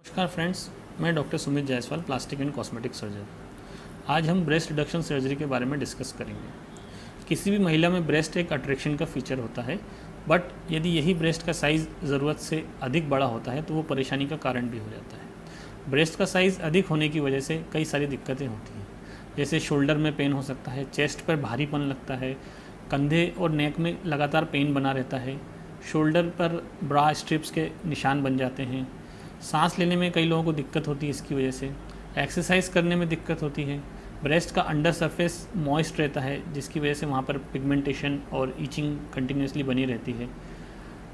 नमस्कार फ्रेंड्स, मैं doctor Sumit Jaiswal, plastic and cosmetic surgeon. आज हम ब्रेस्ट रिडक्शन सर्जरी के बारे में डिस्कस करेंगे। किसी भी महिला में ब्रेस्ट एक अट्रैक्शन का फीचर होता है, बट यदि यही ब्रेस्ट का साइज़ ज़रूरत से अधिक बड़ा होता है तो वो परेशानी का कारण भी हो जाता है। ब्रेस्ट का साइज़ अधिक होने की वजह से कई सारी दिक्कतें होती हैं, जैसे शोल्डर में पेन हो सकता है, चेस्ट पर भारीपन लगता है, कंधे और नेक में लगातार पेन बना रहता है, शोल्डर पर ब्रा स्ट्रिप्स के निशान बन जाते हैं, सांस लेने में कई लोगों को दिक्कत होती है इसकी वजह से, एक्सरसाइज करने में दिक्कत होती है, ब्रेस्ट का अंडर सरफेस मॉइस्ट रहता है जिसकी वजह से वहाँ पर पिगमेंटेशन और ईचिंग कंटिन्यूसली बनी रहती है,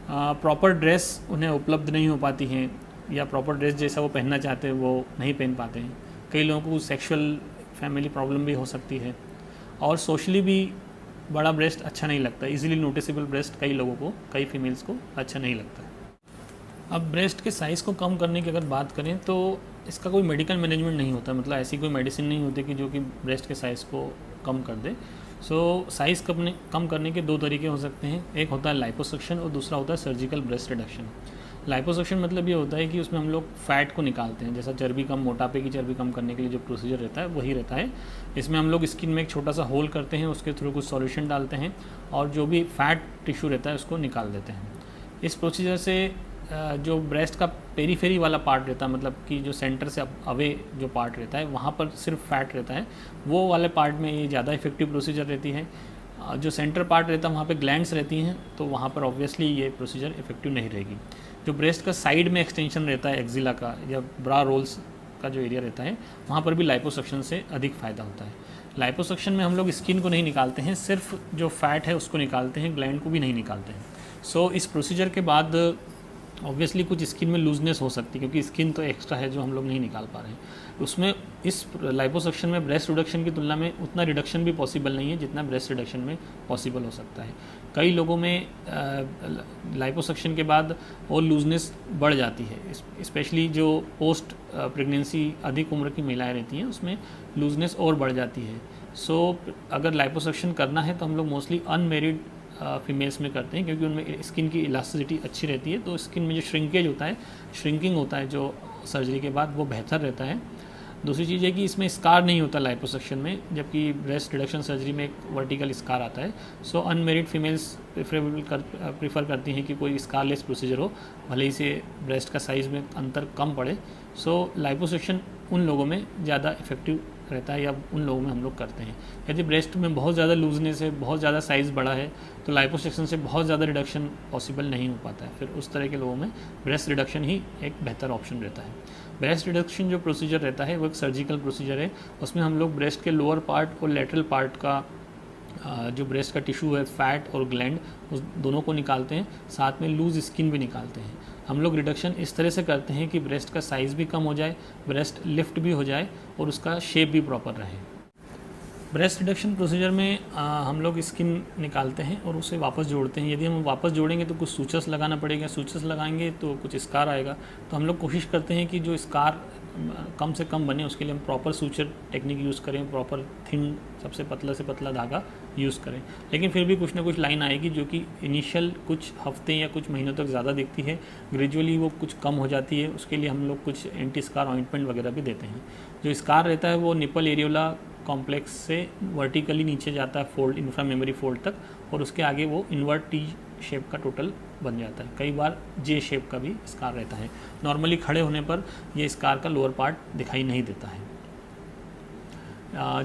प्रॉपर ड्रेस उन्हें उपलब्ध नहीं हो पाती हैं या प्रॉपर ड्रेस जैसा वो पहनना चाहते हैं वो नहीं पहन पाते हैं। कई लोगों को सेक्सुअल फैमिली प्रॉब्लम भी हो सकती है और सोशली भी बड़ा ब्रेस्ट अच्छा नहीं लगता। इजीली नोटिसेबल ब्रेस्ट कई लोगों को, कई फीमेल्स को अच्छा नहीं लगता। अब ब्रेस्ट के साइज़ को कम करने की अगर बात करें तो इसका कोई मेडिकल मैनेजमेंट नहीं होता, मतलब ऐसी कोई मेडिसिन नहीं होती कि जो कि ब्रेस्ट के साइज़ को कम कर दे। साइज़ कम करने के दो तरीके हो सकते हैं, एक होता है लाइपोसक्शन और दूसरा होता है सर्जिकल ब्रेस्ट रिडक्शन। लाइपोसक्शन मतलब ये होता है कि उसमें हम लोग फैट को निकालते हैं, जैसा चर्बी कम, मोटापे की चर्बी कम करने के लिए जो प्रोसीजर रहता है वही रहता है। इसमें हम लोग स्किन में एक छोटा सा होल करते हैं, उसके थ्रू कुछ सॉल्यूशन डालते हैं और जो भी फैट टिश्यू रहता है उसको निकाल देते हैं। इस प्रोसीजर से जो ब्रेस्ट का पेरीफेरी वाला पार्ट रहता है, मतलब कि जो सेंटर से अवे जो पार्ट रहता है वहाँ पर सिर्फ फैट रहता है, वो वाले पार्ट में ये ज़्यादा इफेक्टिव प्रोसीजर रहती है। जो सेंटर पार्ट रहता है वहाँ पे ग्लैंड्स रहती हैं तो वहाँ पर ऑब्वियसली ये प्रोसीजर इफेक्टिव नहीं रहेगी। जो ब्रेस्ट का साइड में एक्सटेंशन रहता है एक्जिला का या ब्रा रोल्स का जो एरिया रहता है वहाँ पर भी लाइपोसक्शन से अधिक फ़ायदा होता है। लाइपोसक्शन में हम लोग स्किन को नहीं निकालते हैं, सिर्फ जो फैट है उसको निकालते हैं, ग्लैंड को भी नहीं निकालते हैं। इस प्रोसीजर के बाद ऑब्वियसली कुछ स्किन में लूजनेस हो सकती है क्योंकि स्किन तो एक्स्ट्रा है जो हम लोग नहीं निकाल पा रहे हैं। उसमें इस लाइपोसक्शन में ब्रेस्ट रिडक्शन की तुलना में उतना रिडक्शन भी पॉसिबल नहीं है जितना ब्रेस्ट रिडक्शन में पॉसिबल हो सकता है। कई लोगों में लाइपोसक्शन के बाद और लूजनेस बढ़ जाती है, स्पेशली जो पोस्ट प्रेगनेंसी अधिक उम्र की महिलाएं रहती हैं उसमें लूजनेस और बढ़ जाती है। अगर लाइपोसक्शन करना है तो हम लोग मोस्टली अनमेरिड फीमेल्स में करते हैं क्योंकि उनमें स्किन की इलास्टिसिटी अच्छी रहती है, तो स्किन में जो श्रिंकेज होता है, श्रिंकिंग होता है जो सर्जरी के बाद, वो बेहतर रहता है। दूसरी चीज़ है कि इसमें स्कार नहीं होता लाइपोसक्शन में, जबकि ब्रेस्ट रिडक्शन सर्जरी में एक वर्टिकल स्कार आता है। अनमेरिड फीमेल्स प्रीफर करती हैं कि कोई स्कारलेस प्रोसीजर हो, भले ही से ब्रेस्ट का साइज़ में अंतर कम पड़े। लाइपोसक्शन उन लोगों में ज़्यादा इफेक्टिव रहता है या उन लोगों में हम लोग करते हैं। यदि ब्रेस्ट में बहुत ज़्यादा लूजनेस है, बहुत ज़्यादा साइज़ बड़ा है तो लाइपोसक्शन से बहुत ज़्यादा रिडक्शन पॉसिबल नहीं हो पाता है। फिर उस तरह के लोगों में ब्रेस्ट रिडक्शन ही एक बेहतर ऑप्शन रहता है। ब्रेस्ट रिडक्शन जो प्रोसीजर रहता है वो एक सर्जिकल प्रोसीजर है। उसमें हम लोग ब्रेस्ट के लोअर पार्ट और लेटरल पार्ट का जो ब्रेस्ट का टिश्यू है, फैट और ग्लैंड, उस दोनों को निकालते हैं, साथ में लूज स्किन भी निकालते हैं। हम लोग रिडक्शन इस तरह से करते हैं कि ब्रेस्ट का साइज़ भी कम हो जाए, ब्रेस्ट लिफ्ट भी हो जाए और उसका शेप भी प्रॉपर रहे। ब्रेस्ट रिडक्शन प्रोसीजर में हम लोग स्किन निकालते हैं और उसे वापस जोड़ते हैं। यदि हम वापस जोड़ेंगे तो कुछ सूचर्स लगाना पड़ेगा, सूचर्स लगाएंगे तो कुछ स्कार आएगा। तो हम लोग कोशिश करते हैं कि जो स्कार कम से कम बने उसके लिए हम प्रॉपर सूचर टेक्निक यूज़ करें, प्रॉपर थिन, सबसे पतला से पतला धागा यूज़ करें। लेकिन फिर भी कुछ ना कुछ लाइन आएगी जो कि इनिशियल कुछ हफ्ते या कुछ महीनों तक ज़्यादा दिखती है, ग्रेजुअली वो कुछ कम हो जाती है। उसके लिए हम लोग कुछ एंटी स्कार ऑइंटमेंट वगैरह भी देते हैं। जो स्कार रहता है वो निपल एरियोला कॉम्प्लेक्स से वर्टिकली नीचे जाता है फोल्ड, इंफ्रा मेमोरी फोल्ड तक, और उसके आगे वो इन्वर्ट टी शेप का टोटल बन जाता है। कई बार जे शेप का भी स्कार रहता है। नॉर्मली खड़े होने पर ये स्कार का लोअर पार्ट दिखाई नहीं देता है।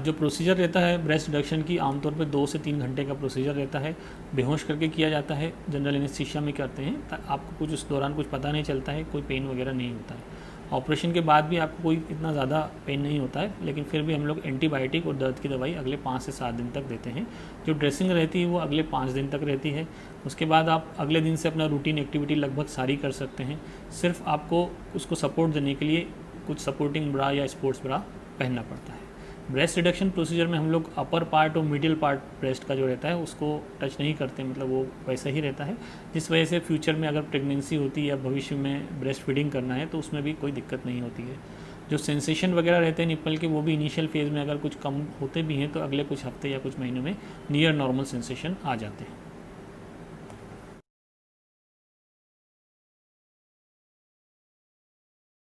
जो प्रोसीजर रहता है ब्रेस्ट रिडक्शन की, आमतौर पे 2 से 3 घंटे का प्रोसीजर रहता है। बेहोश करके किया जाता है, जनरल एनेस्थीसिया में करते हैं। आपको कुछ उस दौरान कुछ पता नहीं चलता है, कोई पेन वगैरह नहीं होता है। ऑपरेशन के बाद भी आपको कोई इतना ज़्यादा पेन नहीं होता है, लेकिन फिर भी हम लोग एंटीबायोटिक और दर्द की दवाई अगले 5 से 7 दिन तक देते हैं। जो ड्रेसिंग रहती है वो अगले 5 दिन तक रहती है। उसके बाद आप अगले दिन से अपना रूटीन एक्टिविटी लगभग सारी कर सकते हैं। सिर्फ आपको उसको सपोर्ट देने के लिए कुछ सपोर्टिंग ब्रा या स्पोर्ट्स ब्रा पहनना पड़ता है। ब्रेस्ट रिडक्शन प्रोसीजर में हम लोग अपर पार्ट और मिडिल पार्ट ब्रेस्ट का जो रहता है उसको टच नहीं करते, मतलब वो वैसा ही रहता है, जिस वजह से फ्यूचर में अगर प्रेगनेंसी होती है या भविष्य में ब्रेस्ट फीडिंग करना है तो उसमें भी कोई दिक्कत नहीं होती है। जो सेंसेशन वगैरह रहते हैं निप्पल के, वो भी इनिशियल फेज़ में अगर कुछ कम होते भी हैं तो अगले कुछ हफ्ते या कुछ महीनों में नियर नॉर्मल सेंसेशन आ जाते हैं।